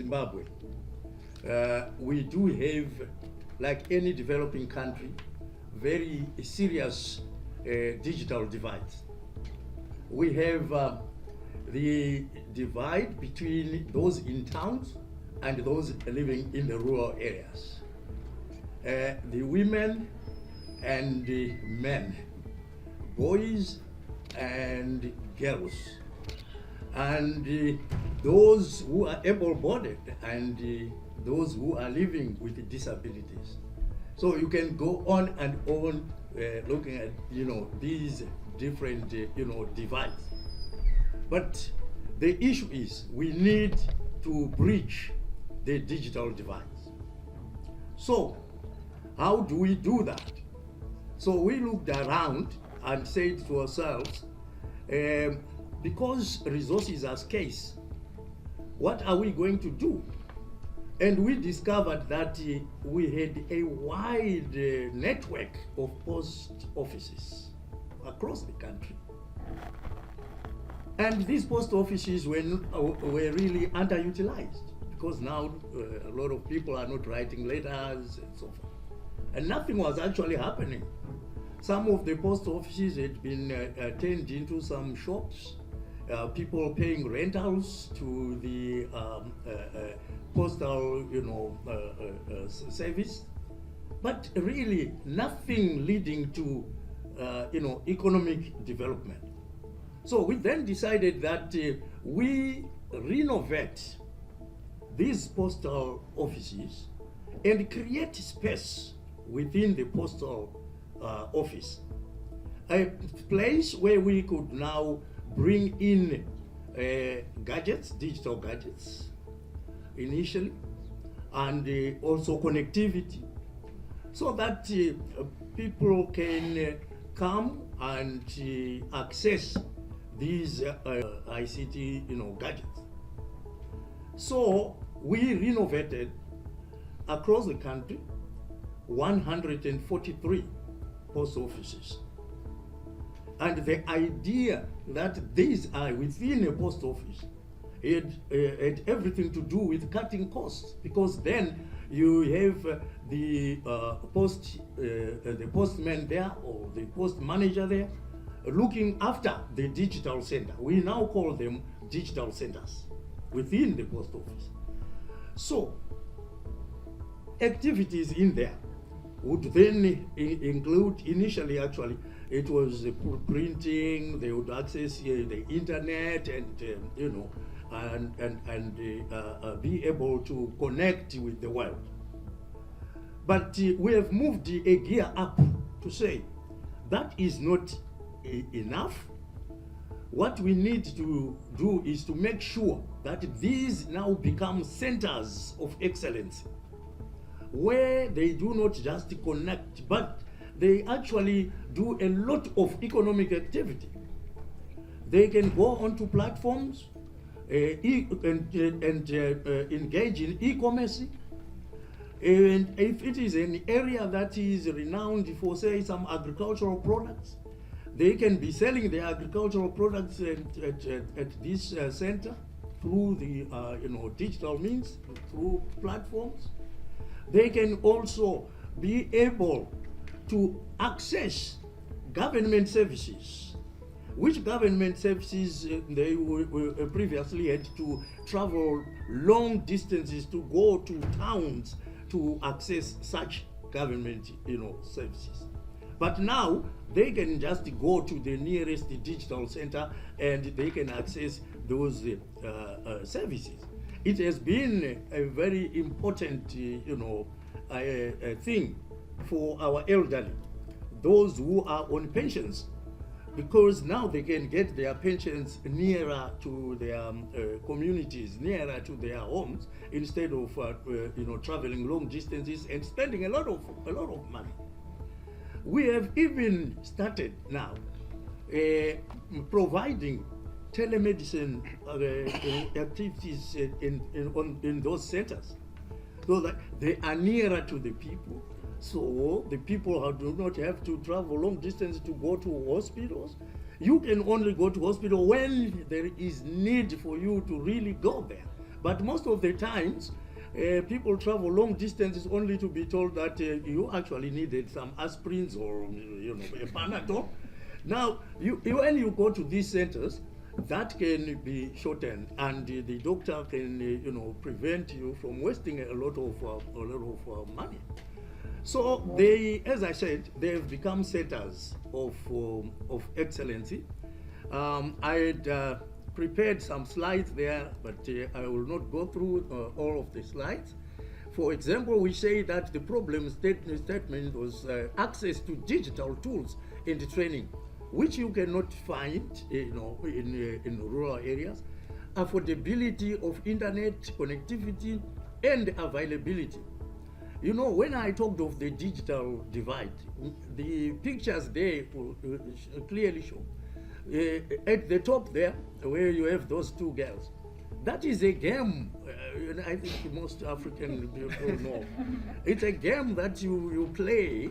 Zimbabwe, we do have, like any developing country, very serious digital divides. We have the divide between those in towns and those living in the rural areas. The women and the men, boys and girls, and those who are able-bodied and those who are living with disabilities. So you can go on and on looking at these different divides. But the issue is we need to bridge the digital divides. So how do we do that? So we looked around and said to ourselves, because resources are scarce, what are we going to do? And we discovered that we had a wide network of post offices across the country. And these post offices were really underutilized, because now a lot of people are not writing letters and so forth. And nothing was actually happening. Some of the post offices had been turned into some shops, people paying rentals to the postal service, but really nothing leading to economic development. So we then decided that we renovate these postal offices and create space within the postal office, a place where we could now bring in gadgets, digital gadgets initially, and also connectivity, so that people can come and access these ICT gadgets. So we renovated across the country 143 post offices. And the idea that these are within a post office had everything to do with cutting costs, because then you have the postman there, or the post manager there, looking after the digital center. We now call them digital centers within the post office. So activities in there would then include, initially actually, it was printing. They would access the internet and be able to connect with the world. But we have moved a gear up to say that is not enough. What we need to do is to make sure that these now become centers of excellence, where they do not just connect, but they actually do a lot of economic activity. They can go onto platforms and engage in e-commerce. And if it is an area that is renowned for, say, some agricultural products, they can be selling their agricultural products at this center through the digital means, through platforms. They can also be able to access government services, which government services they previously had to travel long distances to go to towns to access such government services. But now they can just go to the nearest digital center and they can access those services. It has been a very important thing for our elderly, those who are on pensions, because now they can get their pensions nearer to their communities, nearer to their homes, instead of traveling long distances and spending a lot of money. We have even started now providing telemedicine activities in those centers, so that they are nearer to the people. So the people do not have to travel long distance to go to hospitals. You can only go to hospital when there is need for you to really go there. But most of the times, people travel long distances only to be told that you actually needed some aspirins or a Panadol. Now, when you go to these centers, that can be shortened, and the doctor can prevent you from wasting a lot of money. So they, as I said, they've become centers of excellency. I had prepared some slides there, but I will not go through all of the slides. For example, we say that the problem statement was access to digital tools and training, which you cannot find in rural areas, affordability of internet connectivity and availability. When I talked of the digital divide, the pictures there clearly show. At the top there, where you have those two girls, that is a game. I think most African people know. It's a game that you play,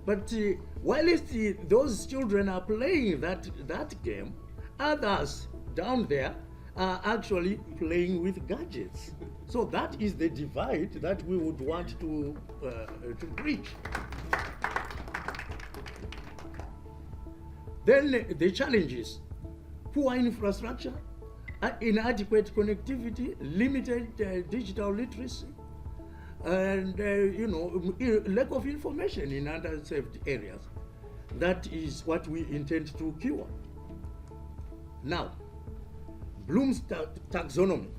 But whilst those children are playing that game, others down there are actually playing with gadgets. So that is the divide that we would want to bridge. Then the challenges: poor infrastructure, inadequate connectivity, limited digital literacy, and lack of information in underserved areas. That is what we intend to cure. Now, Bloom's taxonomy.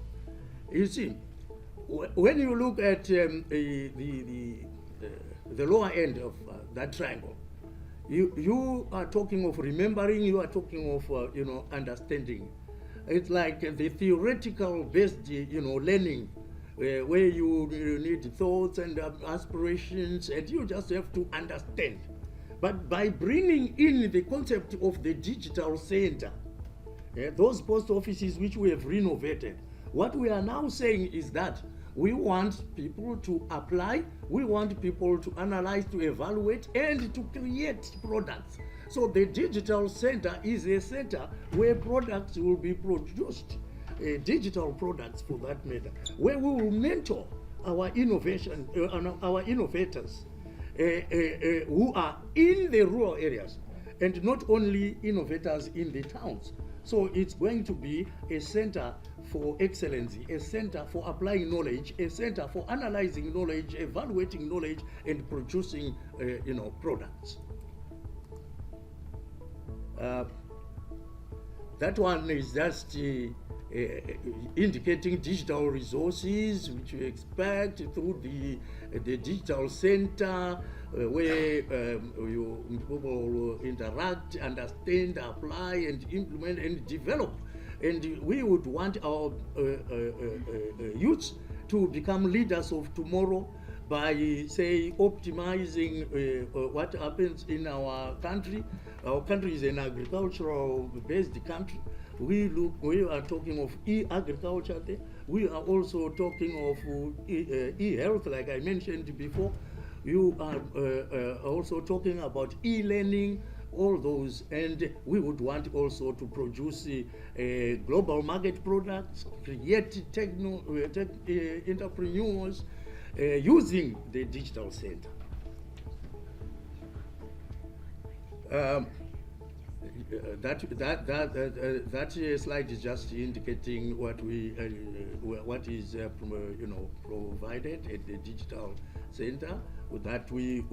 You see, when you look at the lower end of that triangle, you are talking of remembering, you are talking of understanding. It's like the theoretical based learning, where you need thoughts and aspirations, and you just have to understand. But by bringing in the concept of the digital center, those post offices which we have renovated, what we are now saying is that we want people to apply, we want people to analyze, to evaluate, and to create products. So the digital center is a center where products will be produced, digital products for that matter, where we will mentor our our innovators who are in the rural areas, and not only innovators in the towns. So it's going to be a center for excellency, a center for applying knowledge, a center for analyzing knowledge, evaluating knowledge, and producing, products. That one is just indicating digital resources which we expect through the digital center, where people will interact, understand, apply, and implement and develop. And we would want our youth to become leaders of tomorrow by, say, optimizing what happens in our country. Our country is an agricultural-based country. We are talking of e-agriculture there. We are also talking of e-health, like I mentioned before. You are also talking about e-learning, all those, and we would want also to produce global market products, create entrepreneurs using the digital center. That slide is just indicating what is provided at the digital center. That we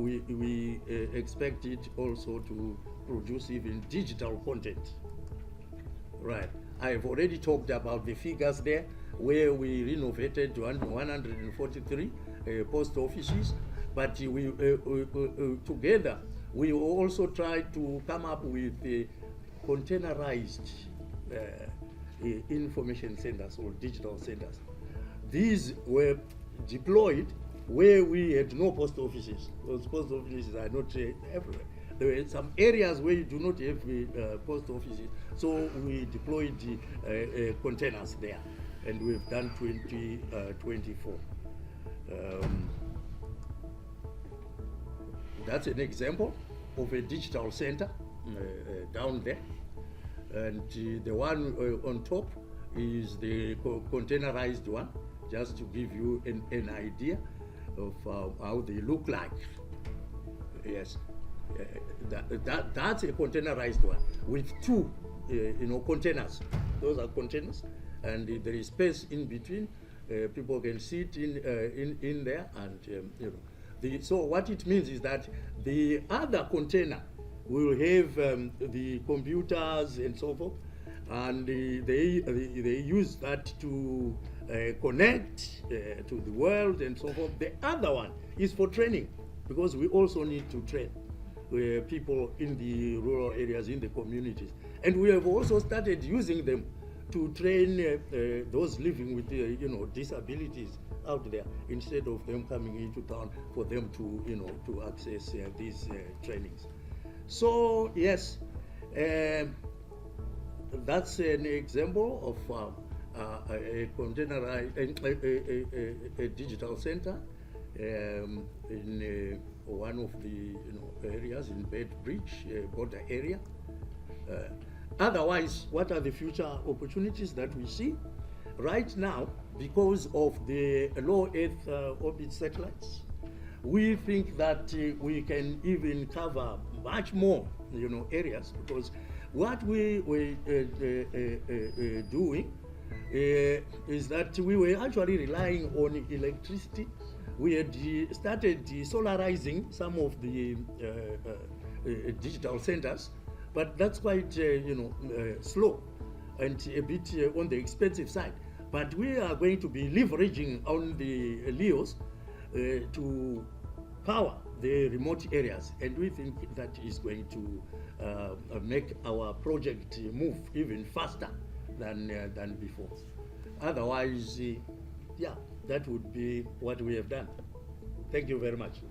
expect it also to produce even digital content. Right. I've already talked about the figures there, where we renovated 143 post offices, but we together we also tried to come up with containerized information centers or digital centers. These were deployed where we had no post offices. Those post offices are not everywhere. There were some areas where you do not have post offices, so we deployed containers there, and we've done 24. That's an example of a digital center down there. And the one on top is the containerized one, just to give you an idea of how they look like. Yes, that's a containerized one with two, containers. Those are containers, and there is space in between. People can sit in there, and so what it means is that the other container will have the computers and so forth, and they use that to connect to the world and so forth. The other one is for training, because we also need to train people in the rural areas, in the communities. And we have also started using them to train those living with disabilities out there, instead of them coming into town for them to to access these trainings. So yes, that's an example of a containerized a digital center in one of the areas in Bedbridge border area. Otherwise, what are the future opportunities that we see? Right now, because of the low Earth orbit satellites, we think that we can even cover much more areas, because what we were doing is that we were actually relying on electricity. We had started solarizing some of the digital centers, but that's quite slow and a bit on the expensive side. But we are going to be leveraging on the LEOs to power the remote areas, and we think that is going to make our project move even faster than before. Otherwise, yeah, that would be what we have done. Thank you very much.